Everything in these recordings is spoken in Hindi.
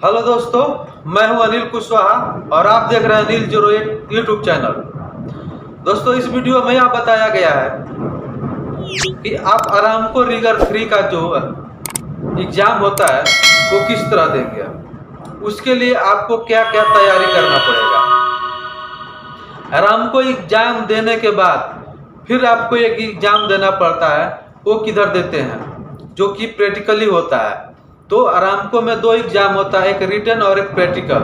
हेलो दोस्तों, मैं हूं अनिल कुशवाहा और आप देख रहे हैं अनिल 08 यूट्यूब चैनल। दोस्तों, इस वीडियो में यह बताया गया है कि आप आरामको रिगर 3 का जो एग्ज़ाम होता है वो किस तरह देंगे। उसके लिए आपको क्या क्या तैयारी करना पड़ेगा। आरामको एग्ज़ाम देने के बाद फिर आपको एक एग्ज़ाम देना पड़ता है, वो किधर देते हैं, जो कि प्रैक्टिकली होता है। तो आरामको में 2 एग्ज़ाम होता है, एक रिटन और एक प्रैक्टिकल।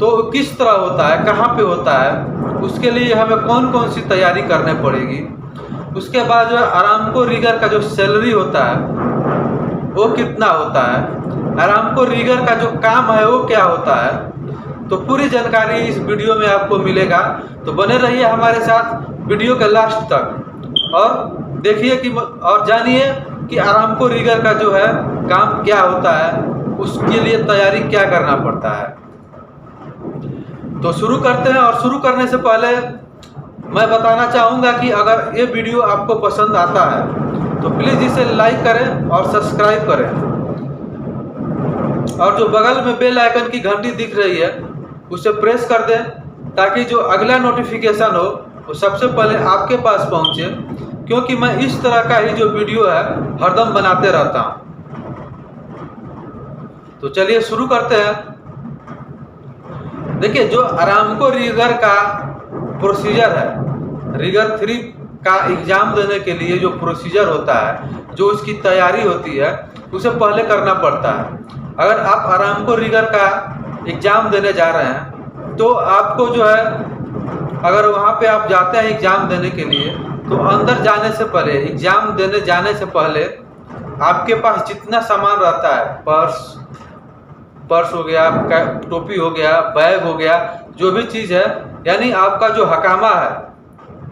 तो किस तरह होता है, कहाँ पे होता है, उसके लिए हमें कौन कौन सी तैयारी करनी पड़ेगी। उसके बाद जो है आरामको रिगर का जो सैलरी होता है वो कितना होता है, आरामको रिगर का जो काम है वो क्या होता है। तो पूरी जानकारी इस वीडियो में आपको मिलेगा, तो बने रहिए हमारे साथ वीडियो के लास्ट तक और देखिए कि और जानिए कि आरामको रिगर का जो है काम क्या होता है, उसके लिए तैयारी क्या करना पड़ता है। तो शुरू करते हैं। और शुरू करने से पहले मैं बताना चाहूँगा कि अगर ये वीडियो आपको पसंद आता है तो प्लीज़ इसे लाइक करें और सब्सक्राइब करें, और जो बगल में बेल आइकन की घंटी दिख रही है उसे प्रेस कर दें, ताकि जो अगला नोटिफिकेशन हो वो सबसे पहले आपके पास पहुंचे, क्योंकि मैं इस तरह का ही जो वीडियो है हरदम बनाते रहता हूं। तो चलिए शुरू करते हैं। देखिए, जो आरामको रिगर का प्रोसीजर है, रिगर 3 का एग्ज़ाम देने के लिए जो प्रोसीजर होता है, जो उसकी तैयारी होती है, उसे पहले करना पड़ता है। अगर आप आरामको रिगर का एग्ज़ाम देने जा रहे हैं तो आपको जो है, अगर वहाँ पे आप जाते हैं एग्ज़ाम देने के लिए, तो अंदर जाने से पहले, एग्ज़ाम देने जाने से पहले आपके पास जितना सामान रहता है, पर्स हो गया, टोपी हो गया, बैग हो गया, जो भी चीज़ है, यानी आपका जो हकामा है,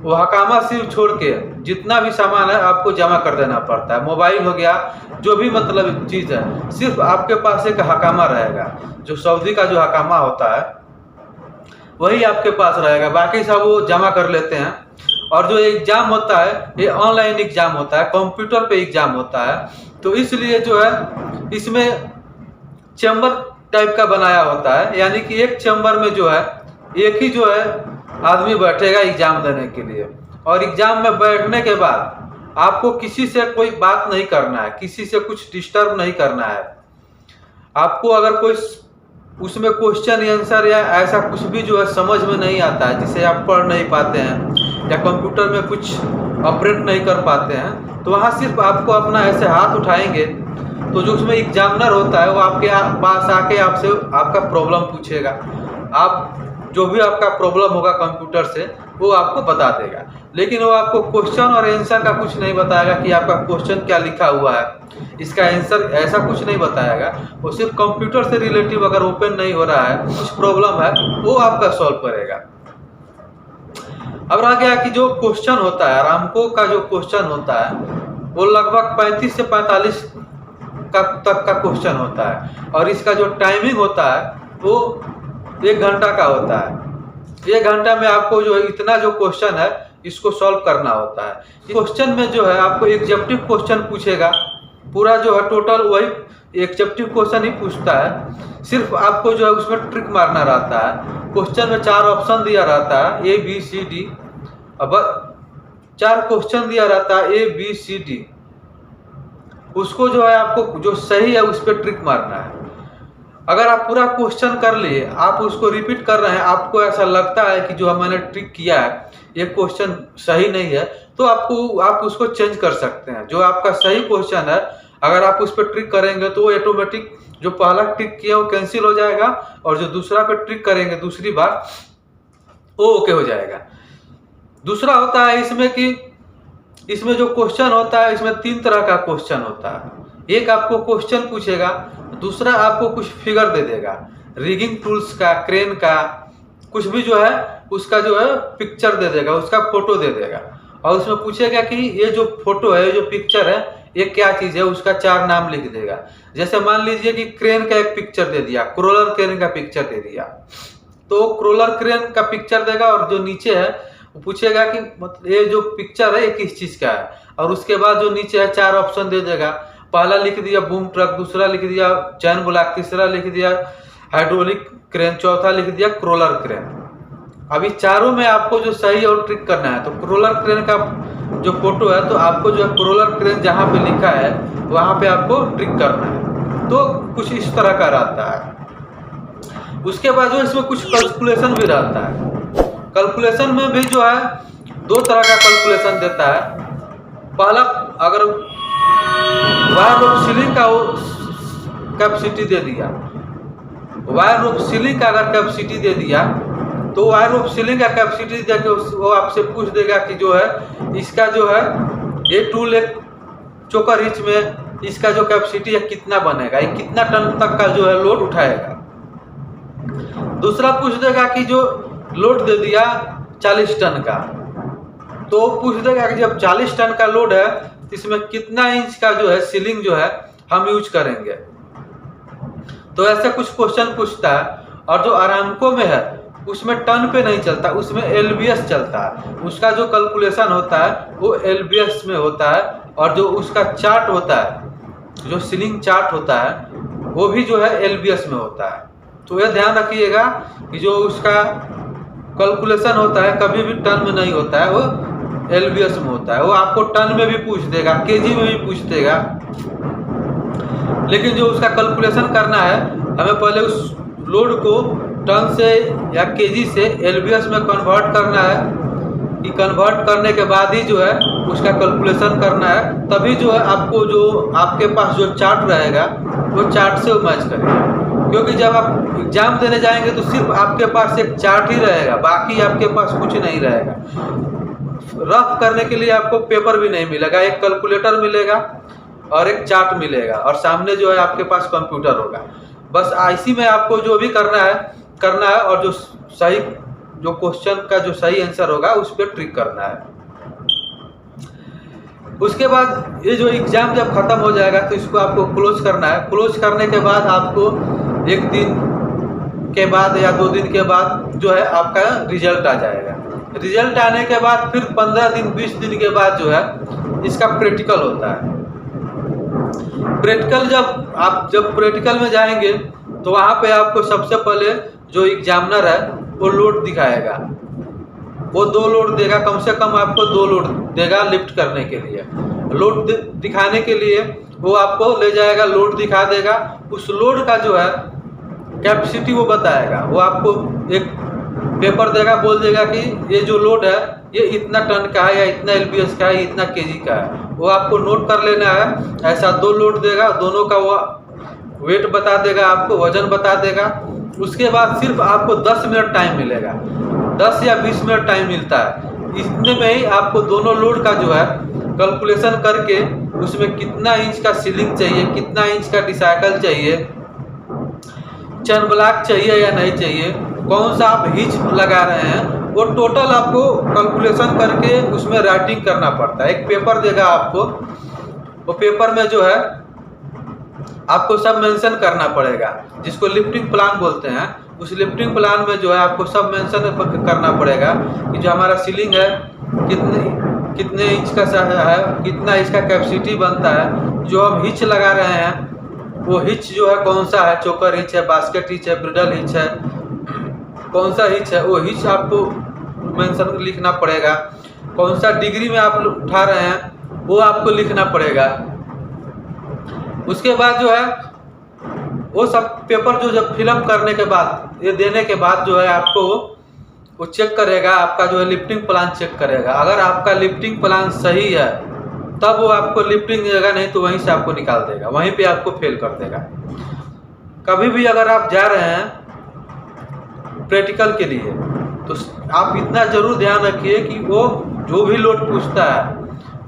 वो हकामा सिर्फ छोड़ के जितना भी सामान है आपको जमा कर देना पड़ता है। मोबाइल हो गया, जो भी मतलब चीज़ है, सिर्फ आपके पास एक हकामा रहेगा। जो सऊदी का जो हकामा होता है वही आपके पास रहेगा, बाकी सब वो जमा कर लेते हैं। और जो एग्ज़ाम होता है ये ऑनलाइन एग्ज़ाम होता है, कंप्यूटर पे एग्ज़ाम होता है, तो इसलिए जो है इसमें चैम्बर टाइप का बनाया होता है, यानी कि एक चैम्बर में जो है एक ही जो है आदमी बैठेगा एग्ज़ाम देने के लिए। और एग्ज़ाम में बैठने के बाद आपको किसी से कोई बात नहीं करना है, किसी से कुछ डिस्टर्ब नहीं करना है। आपको अगर कोई उसमें क्वेश्चन आंसर या ऐसा कुछ भी जो है समझ में नहीं आता है, जिसे आप पढ़ नहीं पाते हैं या कंप्यूटर में कुछ ऑपरेट नहीं कर पाते हैं, तो वहाँ सिर्फ आपको अपना ऐसे हाथ उठाएंगे, तो जो उसमें एग्जामिनर होता है वो आपके पास आके आपसे आपका प्रॉब्लम पूछेगा। आप जो भी आपका प्रॉब्लम होगा कंप्यूटर से वो आपको बता देगा, लेकिन वो आपको क्वेश्चन और आंसर का कुछ नहीं बताएगा कि आपका क्वेश्चन क्या लिखा हुआ है, इसका आंसर, ऐसा कुछ नहीं बताएगा। वो सिर्फ कंप्यूटर से रिलेटिव अगर ओपन नहीं हो रहा है, कुछ प्रॉब्लम है, वो आपका सॉल्व करेगा। अब रह गया कि जो क्वेश्चन होता है, आरामको का जो क्वेश्चन होता है वो लगभग 35 से 45 तक का क्वेश्चन होता है, और इसका जो टाइमिंग होता है वो 1 घंटा का होता है। 1 घंटा में आपको जो है इतना जो क्वेश्चन है इसको सॉल्व करना होता है। क्वेश्चन में जो है आपको एग्जेक्टिव क्वेश्चन पूछेगा, पूरा जो है टोटल वही एग्जेक्टिव क्वेश्चन ही पूछता है। सिर्फ आपको जो है उसमें ट्रिक मारना रहता है। क्वेश्चन में 4 ऑप्शन दिया रहता है, A B C D। अब 4 क्वेश्चन दिया रहता है A B C D, उसको जो है आपको जो सही है उस पर ट्रिक मारना है। अगर आप पूरा क्वेश्चन कर लिए, आप उसको रिपीट कर रहे हैं, आपको ऐसा लगता है कि जो मैंने ट्रिक किया है ये क्वेश्चन सही नहीं है, तो आप उसको चेंज कर सकते हैं। जो आपका सही क्वेश्चन है, अगर आप उस पर ट्रिक करेंगे तो वो ऑटोमेटिक जो पहला ट्रिक किया वो कैंसिल हो जाएगा, और जो दूसरा पे ट्रिक करेंगे दूसरी बार वो ओके हो जाएगा। दूसरा होता है इसमें कि इसमें जो क्वेश्चन होता है, इसमें 3 तरह का क्वेश्चन होता है। एक आपको क्वेश्चन पूछेगा, दूसरा आपको कुछ फिगर दे देगा, रिगिंग टूल्स का, क्रेन का, कुछ भी जो है उसका जो है पिक्चर दे देगा, उसका फोटो दे देगा, और उसमें पूछेगा कि ये जो फोटो है, जो पिक्चर है, ये क्या चीज़ है, उसका 4 नाम लिख देगा। जैसे मान लीजिए कि क्रेन का एक पिक्चर दे दिया, क्रोलर क्रेन का पिक्चर दे दिया, तो क्रोलर क्रेन का पिक्चर देगा, और जो नीचे है वो पूछेगा कि मतलब ये जो पिक्चर है ये किस चीज़ का है, और उसके बाद जो नीचे है 4 ऑप्शन दे देगा। पहला लिख दिया बूम ट्रक, दूसरा लिख दिया चैन ब्लॉक, तीसरा लिख दिया हाइड्रोलिक क्रेन, चौथा लिख दिया क्रोलर क्रेन। अभी चारों में आपको जो सही और ट्रिक करना है, तो क्रोलर क्रेन का जो फोटो है, तो आपको जो है क्रोलर क्रेन जहाँ पे लिखा है वहाँ पे आपको ट्रिक करना है। तो कुछ इस तरह का रहता है। उसके बाद जो इसमें कुछ कैलकुलेशन भी रहता है। कैलकुलेशन में भी जो है 2 तरह का कैलकुलेशन देता है। पहला, अगर वायर रोप सीलिंग का कैपेसिटी दे दिया, वायर रोप सीलिंग का अगर कैपेसिटी दे दिया, तो वायर रोप सीलिंग का कैपेसिटी देके वो आपसे पूछ देगा कि जो है इसका जो है ये टूल एक चोकर हिच में इसका जो कैपेसिटी है कितना बनेगा, ये कितना टन तक का जो है लोड उठाएगा। दूसरा पूछ देगा कि जो लोड दे दिया 40 टन का, तो पूछ देगा कि जब 40 टन का लोड है इसमें कितना इंच का जो है सीलिंग जो है हम यूज करेंगे। तो ऐसे कुछ क्वेश्चन पूछता है। और जो आरामको में है उसमें टन पे नहीं चलता, उसमें एलबीएस चलता है। उसका जो कैलकुलेशन होता है वो एलबीएस में होता है। और जो उसका चार्ट होता है, जो सीलिंग चार्ट होता है, वो भी जो है एलबीएस में होता है। तो यह ध्यान रखिएगा कि जो उसका कैलकुलेशन होता है कभी भी टन में नहीं होता है, वो एलबीएस में होता है। वो आपको टन में भी पूछ देगा, केजी में भी पूछ देगा। लेकिन जो उसका कैलकुलेशन करना है, हमें पहले उस लोड को टन से या केजी से एलबीएस में कन्वर्ट करना है। कि कन्वर्ट करने के बाद ही जो है उसका कैलकुलेशन करना है। तभी जो है आपको जो आपके पास जो चार्ट रहेगा वो चार्ट से मैच करेगा। क्योंकि जब आप एग्जाम देने जाएंगे तो सिर्फ आपके पास एक चार्ट ही रहेगा, बाकी आपके पास कुछ नहीं रहेगा। रफ करने के लिए आपको पेपर भी नहीं मिलेगा, एक कैलकुलेटर मिलेगा और एक चार्ट मिलेगा, और सामने जो है आपके पास कंप्यूटर होगा। बस इसी में आपको जो भी करना है और जो सही जो क्वेश्चन का जो सही आंसर होगा उस पर ट्रिक करना है। उसके बाद ये जो एग्जाम जब खत्म हो जाएगा तो इसको आपको क्लोज करना है। क्लोज करने के बाद आपको 1 दिन के बाद या 2 दिन के बाद जो है आपका रिजल्ट आ जाएगा। रिजल्ट आने के बाद फिर 15 दिन 20 दिन के बाद जो है इसका प्रैक्टिकल होता है। प्रैक्टिकल जब प्रैक्टिकल में जाएंगे तो वहाँ पे आपको सबसे पहले जो एग्जामिनर है वो लोड दिखाएगा। वो 2 लोड देगा, कम से कम आपको 2 लोड देगा लिफ्ट करने के लिए। लोड दिखाने के लिए वो आपको ले जाएगा, लोड दिखा देगा। उस लोड का जो है कैपेसिटी वो बताएगा। वो आपको एक पेपर देगा, बोल देगा कि ये जो लोड है ये इतना टन का है या इतना एलबीएस का है, इतना केजी का है। वो आपको नोट कर लेना है। ऐसा 2 लोड देगा, दोनों का वो वेट बता देगा, आपको वजन बता देगा। उसके बाद सिर्फ आपको 10 मिनट टाइम मिलेगा, 10 या 20 मिनट टाइम मिलता है। इतने में ही आपको दोनों लोड का जो है कैलकुलेशन करके उसमें कितना इंच का सीलिंग चाहिए, कितना इंच का डिसाइकल चाहिए, चैन ब्लॉक चाहिए या नहीं चाहिए, कौन सा आप हिच लगा रहे हैं, वो टोटल आपको कैलकुलेशन करके उसमें राइटिंग करना पड़ता है। एक पेपर देगा आपको, वो पेपर में जो है आपको सब मेंशन करना पड़ेगा, जिसको लिफ्टिंग प्लान बोलते हैं। उस लिफ्टिंग प्लान में जो है आपको सब मेंशन करना पड़ेगा कि जो हमारा सीलिंग है कितने इंच का है, कितना इसका कैपेसिटी बनता है। जो हम हिच लगा रहे हैं वो हिच जो है कौन सा है, चोकर हिच है, बास्केट हिच है, ब्रिडल हिच है, कौन सा हिच है, वो हिच आपको मेंशन लिखना पड़ेगा। कौन सा डिग्री में आप उठा रहे हैं वो आपको लिखना पड़ेगा। उसके बाद जो है वो सब पेपर जो जब फिलअप करने के बाद, ये देने के बाद जो है आपको वो चेक करेगा, आपका जो है लिफ्टिंग प्लान चेक करेगा। अगर आपका लिफ्टिंग प्लान सही है तब वो आपको लिफ्टिंग देगा, नहीं तो वहीं से आपको निकाल देगा, वहीं पे आपको फेल कर देगा। कभी भी अगर आप जा रहे हैं प्रैक्टिकल के लिए तो आप इतना जरूर ध्यान रखिए कि वो जो भी लोड पूछता है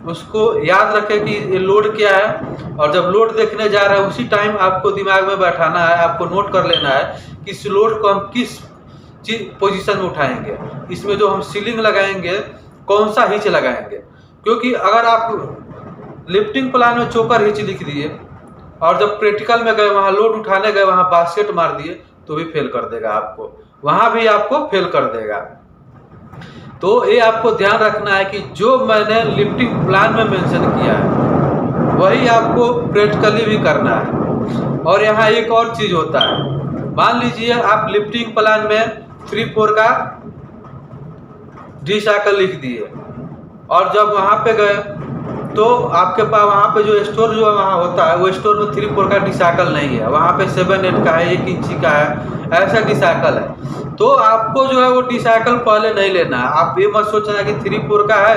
उसको याद रखें कि ये लोड क्या है। और जब लोड देखने जा रहे हैं उसी टाइम आपको दिमाग में बैठाना है, आपको नोट कर लेना है कि इस लोड को हम किस पोजीशन में उठाएंगे, इसमें जो हम सीलिंग लगाएंगे कौन सा हिच लगाएंगे। क्योंकि अगर आप लिफ्टिंग प्लान में चोकर हिच लिख दिए और जब प्रैक्टिकल में गए, वहाँ लोड उठाने गए, वहाँ बास्केट मार दिए तो भी फेल कर देगा आपको, वहाँ भी आपको फेल कर देगा। तो ये आपको ध्यान रखना है कि जो मैंने लिफ्टिंग प्लान में मेंशन किया है वही आपको प्रैक्टिकली भी करना है। और यहाँ एक और चीज़ होता है, मान लीजिए आप लिफ्टिंग प्लान में 3-4 का डिसाइकिल लिख दिए और जब वहाँ पे गए तो आपके पास वहाँ पे जो स्टोर जो वहाँ होता है वो स्टोर में 3-4 का डिसाइकिल नहीं है, वहाँ पे 7-8 का है, 1 इंची का है, ऐसा डिसाइकिल है। तो आपको जो है वो डिसाइकिल पहले नहीं लेना है। आप ये मत सोचना कि 3-4 का है,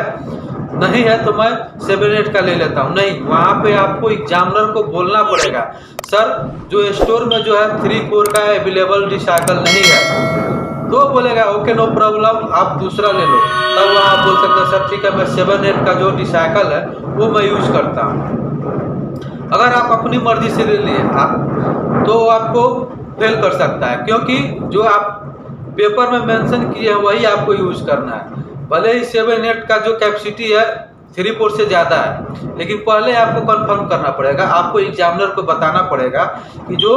नहीं है तो मैं 7-8 का ले लेता हूँ, नहीं। वहाँ पे आपको एग्जामिनर को बोलना पड़ेगा, सर जो स्टोर में जो है 3-4 का अवेलेबल डिसाइकिल नहीं है, तो बोलेगा ओके नो प्रॉब्लम, आप दूसरा ले लो। तब वहाँ बोल सकते हैं सर ठीक है मैं 7-8 का जो डिसाइकिल है वो मैं यूज करता हूँ। अगर आप अपनी मर्जी से ले लिए आप तो आपको फेल कर सकता है, क्योंकि जो आप पेपर में मेंशन किए हैं वही आपको यूज करना है। भले ही 7-8 का जो कैपेसिटी है 3-4 से ज़्यादा है, लेकिन पहले आपको कंफर्म करना पड़ेगा, आपको एग्जामिनर को बताना पड़ेगा कि जो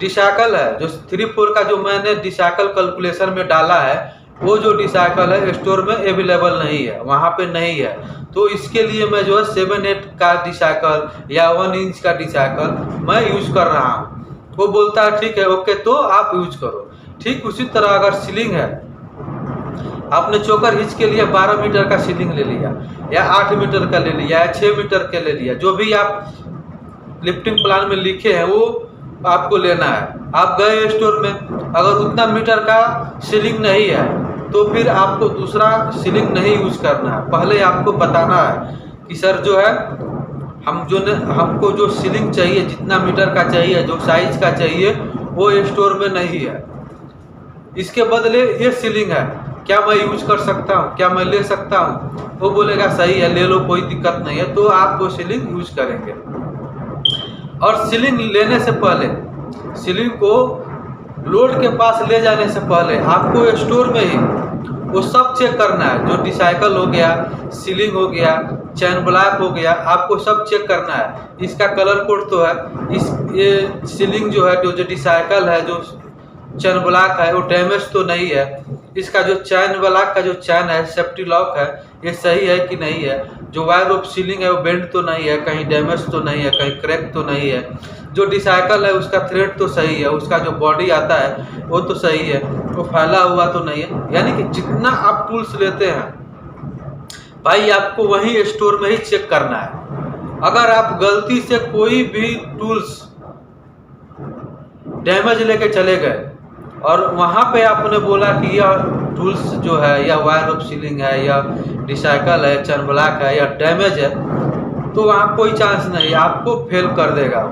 डिसाइकिल है, जो 3-4 का जो मैंने डिसाइकिल कैलकुलेशन में डाला है वो जो डिसाइकिल है स्टोर में अवेलेबल नहीं है, वहाँ पे नहीं है। तो इसके लिए मैं जो है 7-8 का डिसाइकिल या 1 इंच का डिसाइकिल मैं यूज कर रहा हूँ। वो बोलता है ठीक है ओके तो आप यूज करो। ठीक उसी तरह अगर सीलिंग है, आपने चोकर हिच के लिए 12 मीटर का सीलिंग ले लिया या 8 मीटर का ले लिया या 6 मीटर का ले लिया, जो भी आप लिफ्टिंग प्लान में लिखे हैं वो आपको लेना है। आप गए स्टोर में, अगर उतना मीटर का सीलिंग नहीं है तो फिर आपको दूसरा सीलिंग नहीं यूज करना है। पहले आपको बताना है कि सर जो है हमको जो सीलिंग चाहिए, जितना मीटर का चाहिए, जो साइज का चाहिए वो स्टोर में नहीं है, इसके बदले ये सीलिंग है, क्या मैं यूज कर सकता हूँ, क्या मैं ले सकता हूँ? वो बोलेगा सही है ले लो कोई दिक्कत नहीं है, तो आप वो सीलिंग यूज करेंगे। और सीलिंग लेने से पहले, सीलिंग को लोड के पास ले जाने से पहले आपको स्टोर में ही वो सब चेक करना है, जो डिसाइकिल हो गया, सीलिंग हो गया, चैन ब्लॉक हो गया, आपको सब चेक करना है। इसका कलर कोड तो है, ये सीलिंग जो है जो डिसाइकिल है, जो चैन ब्लॉक है वो डैमेज तो नहीं है, इसका जो चैन ब्लॉक का जो चैन है, सेफ्टी लॉक है, ये सही है कि नहीं है, जो वायर ऑफ सीलिंग है वो बेंड तो नहीं है, कहीं डैमेज तो नहीं है, कहीं क्रैक तो नहीं है, जो डिसाइकिल है उसका थ्रेड तो सही है, उसका जो बॉडी आता है वो तो सही है, वो फैला हुआ तो नहीं है। यानी कि जितना आप टूल्स लेते हैं भाई आपको वहीं स्टोर में ही चेक करना है। अगर आप गलती से कोई भी टूल्स डैमेज लेके चले गए और वहाँ पे आपने बोला कि यह टूल्स जो है या वायर ऑफ सीलिंग है या डिसाइकिल है, चैन ब्लॉक है या डैमेज है, तो वहाँ कोई चांस नहीं, आपको फेल कर देगा।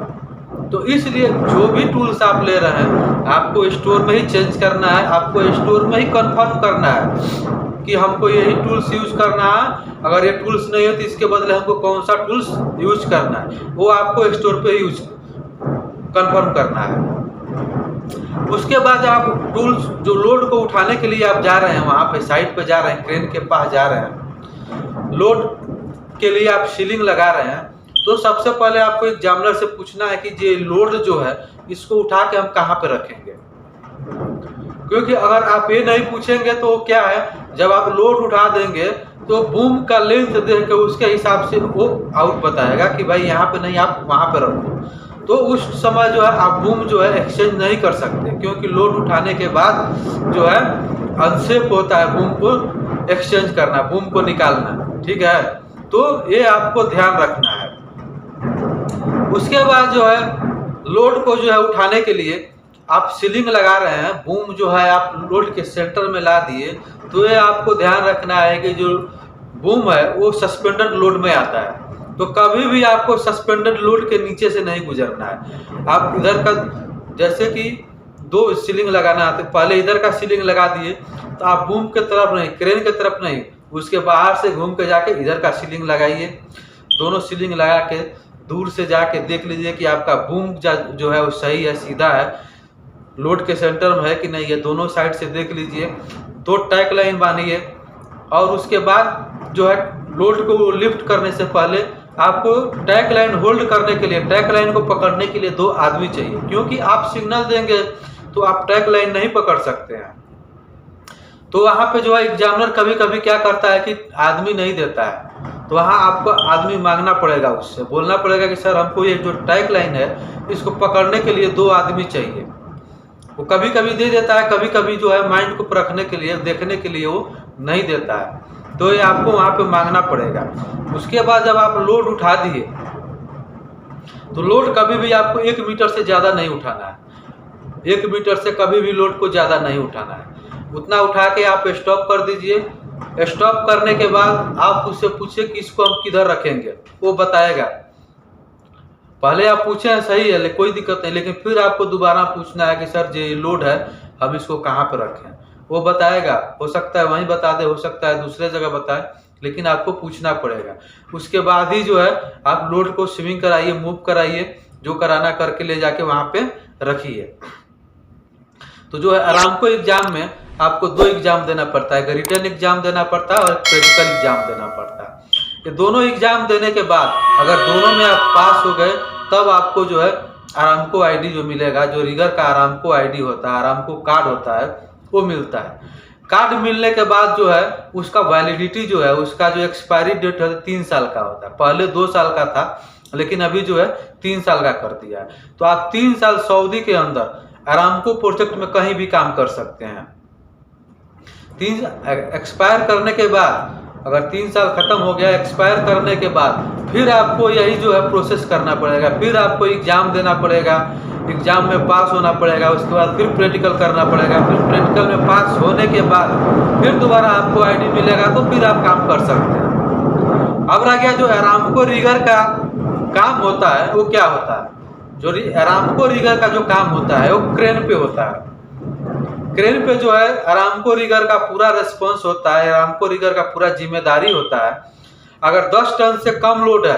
तो इसलिए जो भी टूल्स आप ले रहे हैं आपको स्टोर में ही चेंज करना है, आपको स्टोर में ही कंफर्म करना है कि हमको यही टूल्स यूज करना है। अगर ये टूल्स नहीं हो तो इसके बदले हमको कौन सा टूल्स यूज करना है, वो आपको स्टोर पे यूज कंफर्म करना है। उसके बाद आप टूल्स जो लोड को उठाने के लिए आप जा रहे हैं, वहाँ पे साइड पे जा रहे हैं, क्रेन के पास जा रहे हैं, लोड के लिए आप सीलिंग लगा रहे हैं, तो सबसे पहले आपको एग्जामिनर से पूछना है कि ये लोड जो है इसको उठा के हम कहाँ पे रखेंगे। क्योंकि अगर आप ये नहीं पूछेंगे तो क्या है, जब आप लोड उठा देंगे तो बूम का लेंथ देख के उसके हिसाब से वो आउट बताएगा कि भाई यहाँ पे नहीं आप वहाँ पे रखो। तो उस समय जो है आप बूम जो है एक्सचेंज नहीं कर सकते, क्योंकि लोड उठाने के बाद जो है अनसेफ होता है बूम को एक्सचेंज करना, बूम को निकालना, ठीक है। तो ये आपको ध्यान रखना है। उसके बाद जो है लोड को जो है उठाने के लिए आप सीलिंग लगा रहे हैं, बूम जो है आप लोड के सेंटर में ला दिए, तो ये आपको ध्यान रखना है कि जो बूम है वो सस्पेंडेड लोड में आता है, तो कभी भी आपको सस्पेंडेड लोड के नीचे से नहीं गुजरना है। आप इधर का जैसे कि 2 सीलिंग लगाना है, तो पहले इधर का सीलिंग लगा दिए तो आप बूम के तरफ नहीं, क्रेन के तरफ नहीं, उसके बाहर से घूम के जाके इधर का सीलिंग लगाइए। दोनों सीलिंग लगा के दूर से जाके देख लीजिए कि आपका बूम जो है वो सही है, सीधा है, लोड के सेंटर में है कि नहीं है, दोनों साइड से देख लीजिए। 2 टैग लाइन बांधिए और उसके बाद जो है लोड को लिफ्ट करने से पहले आपको टैग लाइन होल्ड करने के लिए, टैग लाइन को पकड़ने के लिए 2 आदमी चाहिए, क्योंकि आप सिग्नल देंगे तो आप टैग लाइन नहीं पकड़ सकते हैं। तो वहाँ पे जो है एग्जामिनर कभी कभी क्या करता है कि आदमी नहीं देता है, तो वहाँ आपको आदमी मांगना पड़ेगा, उससे बोलना पड़ेगा कि सर हमको ये जो टैग लाइन है इसको पकड़ने के लिए 2 आदमी चाहिए। वो कभी कभी दे देता है, कभी कभी जो है माइंड को परखने के लिए, देखने के लिए वो नहीं देता है, तो ये आपको वहाँ पे मांगना पड़ेगा। उसके बाद जब आप लोड उठा दिए तो लोड कभी भी आपको 1 मीटर से ज़्यादा नहीं उठाना है। 1 मीटर से कभी भी लोड को ज़्यादा नहीं उठाना है। उतना उठा के आप स्टॉप कर दीजिए। स्टॉप करने के बाद आप उससे पूछिए कि इसको हम किधर रखेंगे, वो बताएगा। पहले आप पूछे सही है, कोई दिक्कत नहीं, लेकिन फिर आपको दोबारा पूछना है कि सर ये लोड है, हम इसको कहाँ पर रखें। वो बताएगा, हो सकता है वहीं बता दे, हो सकता है दूसरे जगह बताए, लेकिन आपको पूछना पड़ेगा। उसके बाद ही जो है आप लोड को स्विंग कराइए, मूव कराइए, जो कराना करके ले जाके वहाँ पे रखिए। तो जो है आरामको एग्जाम में आपको 2 एग्जाम देना पड़ता है, रिटन एग्जाम देना पड़ता है और प्रैक्टिकल एग्जाम देना पड़ता है। ये दोनों एग्जाम देने के बाद अगर दोनों में आप पास हो गए तब आपको जो है आरामको आईडी जो मिलेगा, जो रिगर का आरामको आईडी होता है, आरामको कार्ड होता है, वो मिलता है। कार्ड मिलने के बाद जो है उसका वैलिडिटी जो है, उसका जो एक्सपायरी डेट है 3 साल का होता है। पहले 2 साल का था, लेकिन अभी जो है 3 साल का कर दिया है। तो आप 3 साल सऊदी के अंदर आरामको प्रोजेक्ट में कहीं भी काम कर सकते हैं। 3 एक्सपायर करने के बाद, अगर 3 साल खत्म हो गया, एक्सपायर करने के बाद फिर आपको यही जो है प्रोसेस करना पड़ेगा। फिर आपको एग्जाम देना पड़ेगा, एग्जाम में पास होना पड़ेगा, उसके बाद फिर प्रैक्टिकल करना पड़ेगा। फिर प्रैक्टिकल में पास होने के बाद फिर दोबारा आपको आईडी मिलेगा, तो फिर आप काम कर सकते हैं। अब रह गया जो आरामको रिगर का काम होता है, वो क्या होता है। जो आरामको रिगर का जो काम होता है वो क्रेन पे होता है। क्रेन पे जो है आरामको रिगर का पूरा रिस्पॉन्स होता है, आरामको रिगर का पूरा जिम्मेदारी होता है। अगर 10 टन से कम लोड है,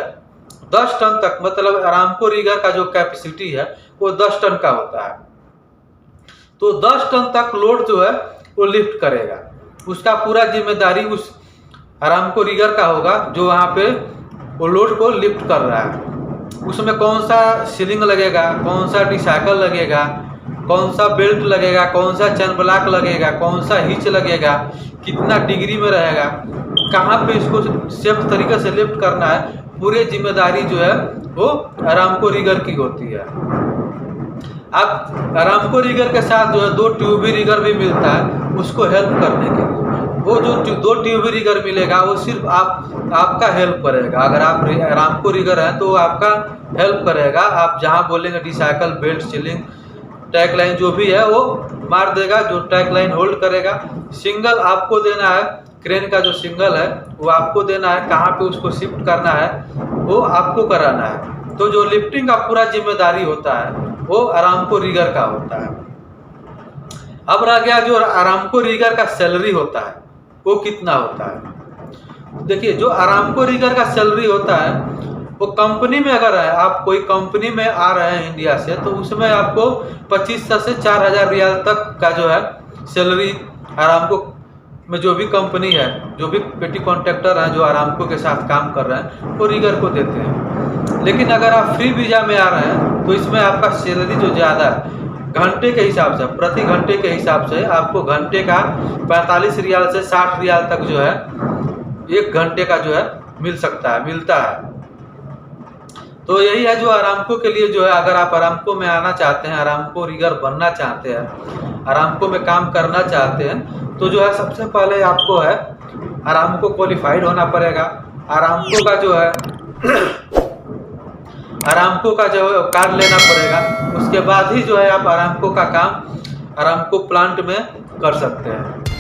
10 टन तक, मतलब आरामको रिगर का जो कैपेसिटी है वो 10 टन का होता है, तो 10 टन तक लोड जो है वो लिफ्ट करेगा। उसका पूरा जिम्मेदारी उस आरामको रिगर का होगा जो वहाँ पे वो लोड को लिफ्ट कर रहा है। उसमें कौन सा सीलिंग लगेगा, कौन सा डिसाइकल लगेगा, कौन सा बेल्ट लगेगा, कौन सा चैन ब्लॉक लगेगा, कौन सा हिच लगेगा, कितना डिग्री में रहेगा, कहाँ पे इसको सेफ तरीके से लिफ्ट करना है, पूरी जिम्मेदारी जो है वो आरामको रिगर की होती है। अब आरामको रिगर के साथ जो है 2 ट्यूबी रिगर भी मिलता है उसको हेल्प करने के लिए। वो जो 2 ट्यूबी रिगर मिलेगा वो सिर्फ आपका हेल्प करेगा। अगर आप आरामको रिगर हैं तो आपका हेल्प करेगा। आप जहाँ बोलेंगे डिसाइकल, बेल्ट, सीलिंग, टैग लाइन जो भी है वो मार देगा, जो टैग लाइन होल्ड करेगा। सिंगल आपको देना है, क्रेन का जो सिंगल है वो आपको देना है, कहाँ पे उसको शिफ्ट करना है वो आपको कराना है। तो जो लिफ्टिंग का पूरा जिम्मेदारी होता है वो आरामको रिगर का होता है। अब रह गया जो आरामको रिगर का सैलरी होता है वो कितना होता है। देखिए, जो आरामको रिगर का सैलरी होता है वो कंपनी में, अगर है आप कोई कंपनी में आ रहे हैं इंडिया से, तो उसमें आपको 2500 से 4000 रियाल तक का जो है सैलरी आरामको में, जो भी कंपनी है, जो भी पेटी कॉन्ट्रैक्टर हैं जो आरामको के साथ काम कर रहे हैं वो रिगर को देते हैं। लेकिन अगर आप फ्री वीज़ा में आ रहे हैं तो इसमें आपका सैलरी जो ज़्यादा है, घंटे के हिसाब से, प्रति घंटे के हिसाब से आपको घंटे का 45 रियाल से 60 रियाल तक जो है 1 घंटे का जो है मिलता है। तो यही है जो आरामको के लिए जो है, अगर आप आरामको में आना चाहते हैं, आरामको रिगर बनना चाहते हैं, आरामको में काम करना चाहते हैं, तो जो है सबसे पहले आपको है आरामको क्वालिफाइड होना पड़ेगा। आरामको का जो है आरामको का जो है कार्ड लेना पड़ेगा। उसके बाद ही जो है आप आरामको का काम आरामको प्लांट में कर सकते हैं।